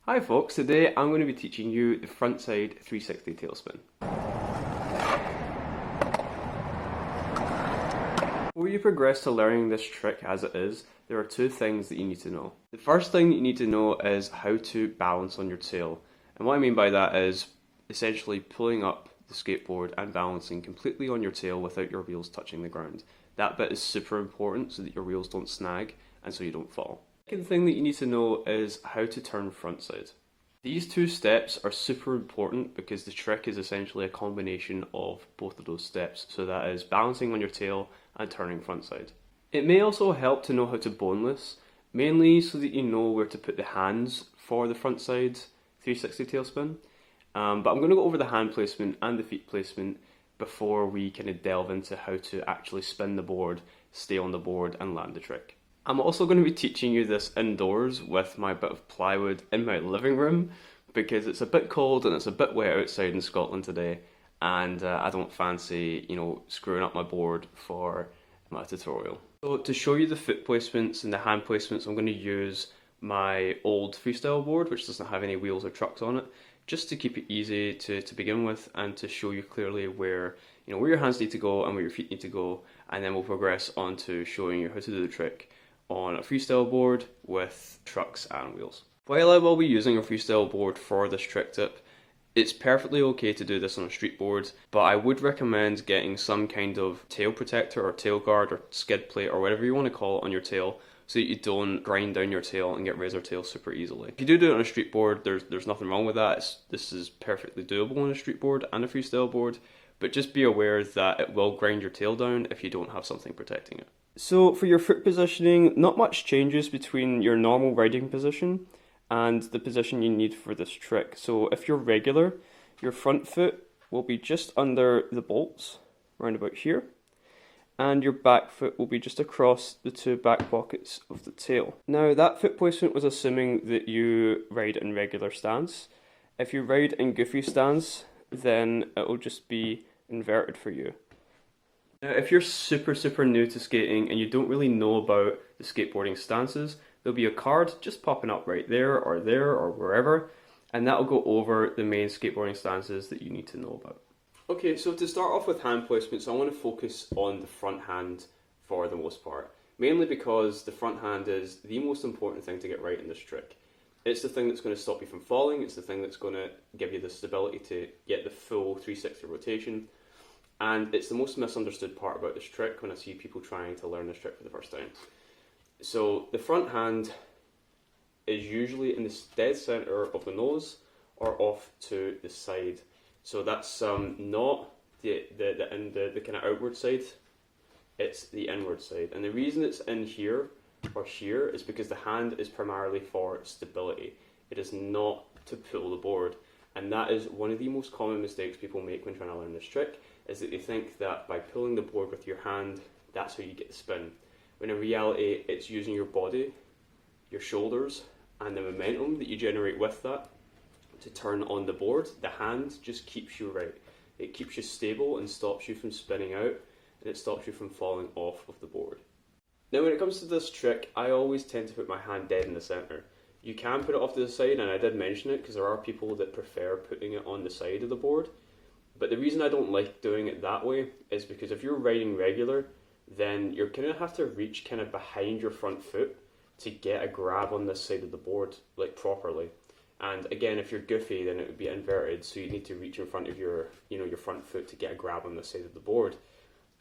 Hi folks, today I'm going to be teaching you the frontside 360 tailspin. Before you progress to learning this trick as it is, there are two things that you need to know. The first thing that you need to know is how to balance on your tail. And what I mean by that is essentially pulling up the skateboard and balancing completely on your tail without your wheels touching the ground. That bit is super important so that your wheels don't snag and so you don't fall. The second thing that you need to know is how to turn frontside. These two steps are super important because the trick is essentially a combination of both of those steps. So that is balancing on your tail and turning frontside. It may also help to know how to boneless, mainly so that you know where to put the hands for the frontside 360 tailspin. But I'm going to go over the hand placement and the feet placement before we kind of delve into how to actually spin the board, stay on the board and land the trick. I'm also going to be teaching you this indoors with my bit of plywood in my living room because it's a bit cold and it's a bit wet outside in Scotland today, and I don't fancy, screwing up my board for my tutorial. So to show you the foot placements and the hand placements, I'm going to use my old Freestyle board, which doesn't have any wheels or trucks on it, just to keep it easy to begin with and to show you clearly where your hands need to go and where your feet need to go, and then we'll progress on to showing you how to do the trick on a freestyle board with trucks and wheels. While I will be using a freestyle board for this trick tip, it's perfectly okay to do this on a street board, but I would recommend getting some kind of tail protector or tail guard or skid plate or whatever you want to call it on your tail so that you don't grind down your tail and get razor tail super easily. If you do it on a street board, there's nothing wrong with that. This is perfectly doable on a street board and a freestyle board, but just be aware that it will grind your tail down if you don't have something protecting it. So for your foot positioning, not much changes between your normal riding position and the position you need for this trick. So if you're regular, your front foot will be just under the bolts, around about here, and your back foot will be just across the two back pockets of the tail. Now that foot placement was assuming that you ride in regular stance. If you ride in goofy stance, then it will just be inverted for you. Now, if you're super new to skating and you don't really know about the skateboarding stances, there'll be a card just popping up right there or wherever, and that'll go over the main skateboarding stances that you need to know about. Okay, so to start off with hand placements, I want to focus on the front hand for the most part, mainly because the front hand is the most important thing to get right in this trick. It's the thing that's going to stop you from falling, it's the thing that's going to give you the stability to get the full 360 rotation. And it's the most misunderstood part about this trick when I see people trying to learn this trick for the first time. So the front hand is usually in the dead center of the nose or off to the side. So that's not the kind of outward side, it's the inward side. And the reason it's in here or here is because the hand is primarily for stability. It is not to pull the board. And that is one of the most common mistakes people make when trying to learn this trick, is that they think that by pulling the board with your hand, that's how you get the spin. When in reality, it's using your body, your shoulders, and the momentum that you generate with that to turn on the board. The hand just keeps you right. It keeps you stable and stops you from spinning out, and it stops you from falling off of the board. Now when it comes to this trick, I always tend to put my hand dead in the center. You can put it off to the side, and I did mention it because there are people that prefer putting it on the side of the board. But the reason I don't like doing it that way is because if you're riding regular, then you're going to have to reach kind of behind your front foot to get a grab on this side of the board, like properly. And again, if you're goofy, then it would be inverted, so you need to reach in front of your front foot to get a grab on this side of the board.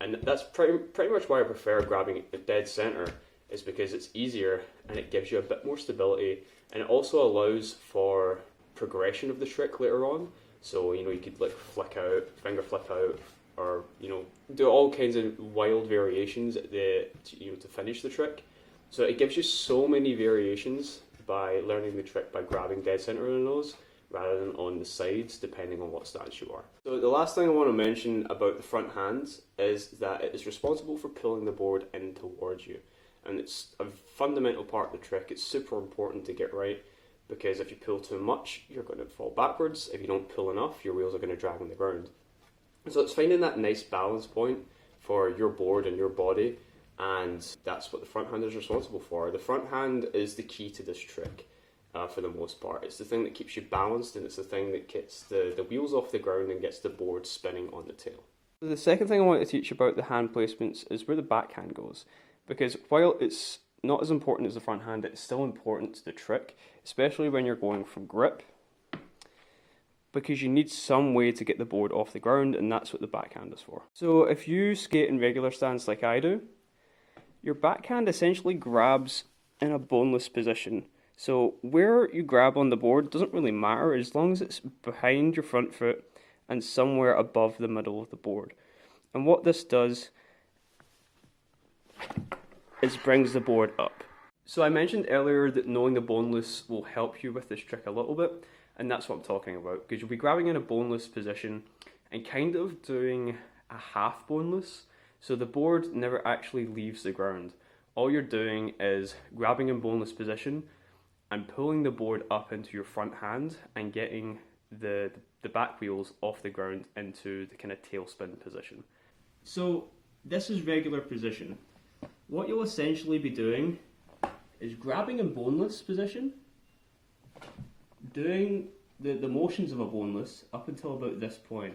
And that's pretty much why I prefer grabbing it dead center, is because it's easier and it gives you a bit more stability, and it also allows for progression of the trick later on. So you could like flick out, finger flick out, or do all kinds of wild variations to finish the trick. So it gives you so many variations by learning the trick by grabbing dead center of the nose rather than on the sides, depending on what stance you are. So the last thing I want to mention about the front hands is that it is responsible for pulling the board in towards you. And it's a fundamental part of the trick. It's super important to get right, because if you pull too much, you're going to fall backwards. If you don't pull enough, your wheels are going to drag on the ground. So it's finding that nice balance point for your board and your body, and that's what the front hand is responsible for. The front hand is the key to this trick. for the most part. It's the thing that keeps you balanced, and it's the thing that gets the wheels off the ground and gets the board spinning on the tail. So the second thing I want to teach about the hand placements is where the backhand goes. Because while it's not as important as the front hand, it's still important to the trick, especially when you're going from grip, because you need some way to get the board off the ground, and that's what the backhand is for. So if you skate in regular stance like I do, your backhand essentially grabs in a boneless position. So where you grab on the board doesn't really matter as long as it's behind your front foot and somewhere above the middle of the board. And what this does is brings the board up. So I mentioned earlier that knowing the boneless will help you with this trick a little bit, and that's what I'm talking about, because you'll be grabbing in a boneless position and kind of doing a half boneless, so the board never actually leaves the ground. All you're doing is grabbing in boneless position and pulling the board up into your front hand and getting the back wheels off the ground into the kind of tailspin position. So this is regular position. What you'll essentially be doing is grabbing in boneless position, doing the motions of a boneless up until about this point,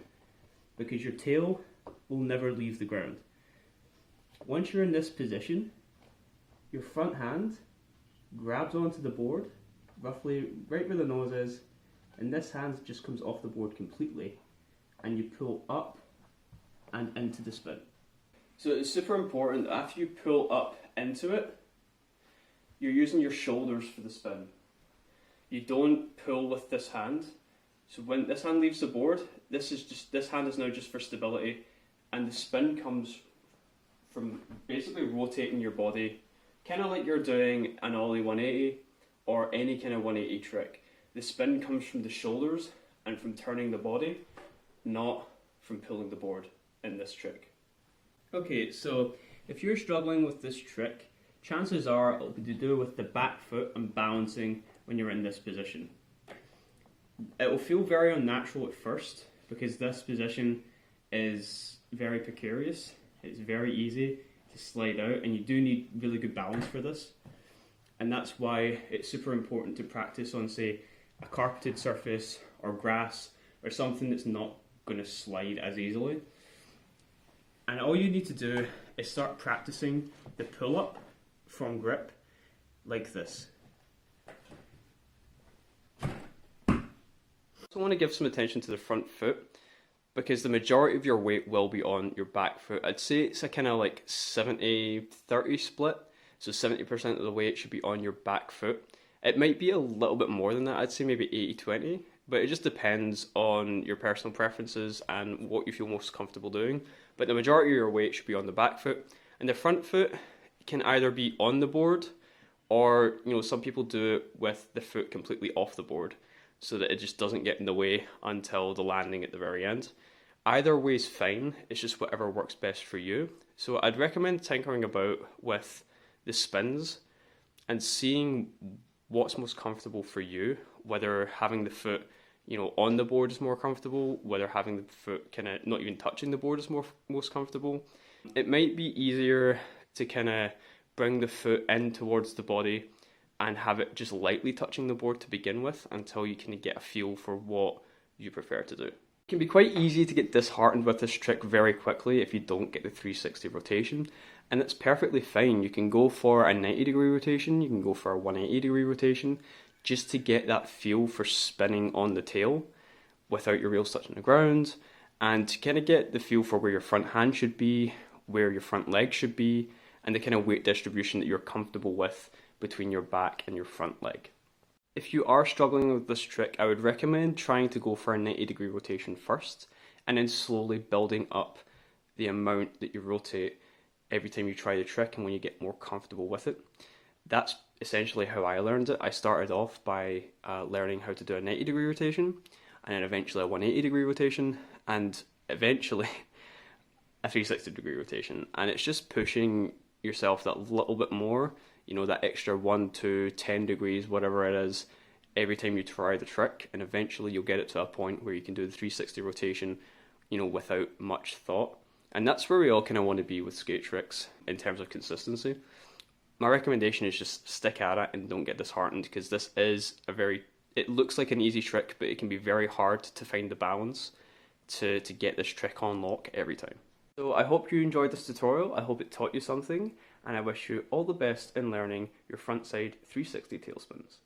because your tail will never leave the ground. Once you're in this position, your front hand grabs onto the board, roughly right where the nose is, and this hand just comes off the board completely, and you pull up and into the spin. So it's super important that after you pull up into it, you're using your shoulders for the spin. You don't pull with this hand. So when this hand leaves the board, this hand is now just for stability, and the spin comes from basically rotating your body, kind of like you're doing an ollie 180 or any kind of 180 trick. The spin comes from the shoulders and from turning the body, not from pulling the board in this trick. Okay, so if you're struggling with this trick, chances are it'll be to do with the back foot and balancing when you're in this position. It will feel very unnatural at first because this position is very precarious. It's very easy to slide out, and you do need really good balance for this. And that's why it's super important to practice on, say, a carpeted surface or grass or something that's not going to slide as easily. And all you need to do is start practicing the pull-up from grip like this. So I want to give some attention to the front foot, because the majority of your weight will be on your back foot. I'd say it's a kind of like 70-30 split, so 70% of the weight should be on your back foot. It might be a little bit more than that, I'd say maybe 80-20, but it just depends on your personal preferences and what you feel most comfortable doing. But the majority of your weight should be on the back foot, and the front foot can either be on the board, or some people do it with the foot completely off the board, so that it just doesn't get in the way until the landing at the very end. Either way is fine, it's just whatever works best for you. So I'd recommend tinkering about with the spins and seeing what's most comfortable for you, whether having the foot on the board is more comfortable, whether having the foot kind of not even touching the board is most comfortable. It might be easier to kind of bring the foot in towards the body and have it just lightly touching the board to begin with until you can get a feel for what you prefer to do. It can be quite easy to get disheartened with this trick very quickly if you don't get the 360 rotation, and it's perfectly fine. You can go for a 90-degree rotation, you can go for a 180-degree rotation, just to get that feel for spinning on the tail without your wheels touching the ground, and to kind of get the feel for where your front hand should be, where your front leg should be, and the kind of weight distribution that you're comfortable with between your back and your front leg. If you are struggling with this trick, I would recommend trying to go for a 90-degree rotation first, and then slowly building up the amount that you rotate every time you try the trick and when you get more comfortable with it. That's essentially how I learned it. I started off by learning how to do a 90-degree rotation, and then eventually a 180-degree rotation, and eventually a 360-degree rotation. And it's just pushing yourself that little bit more, that extra 1 to 10 degrees, whatever it is, every time you try the trick, and eventually you'll get it to a point where you can do the 360 rotation, without much thought. And that's where we all kind of want to be with skate tricks in terms of consistency. My recommendation is just stick at it and don't get disheartened, because this is it looks like an easy trick, but it can be very hard to find the balance to get this trick on lock every time. So I hope you enjoyed this tutorial, I hope it taught you something, and I wish you all the best in learning your frontside 360 tailspins.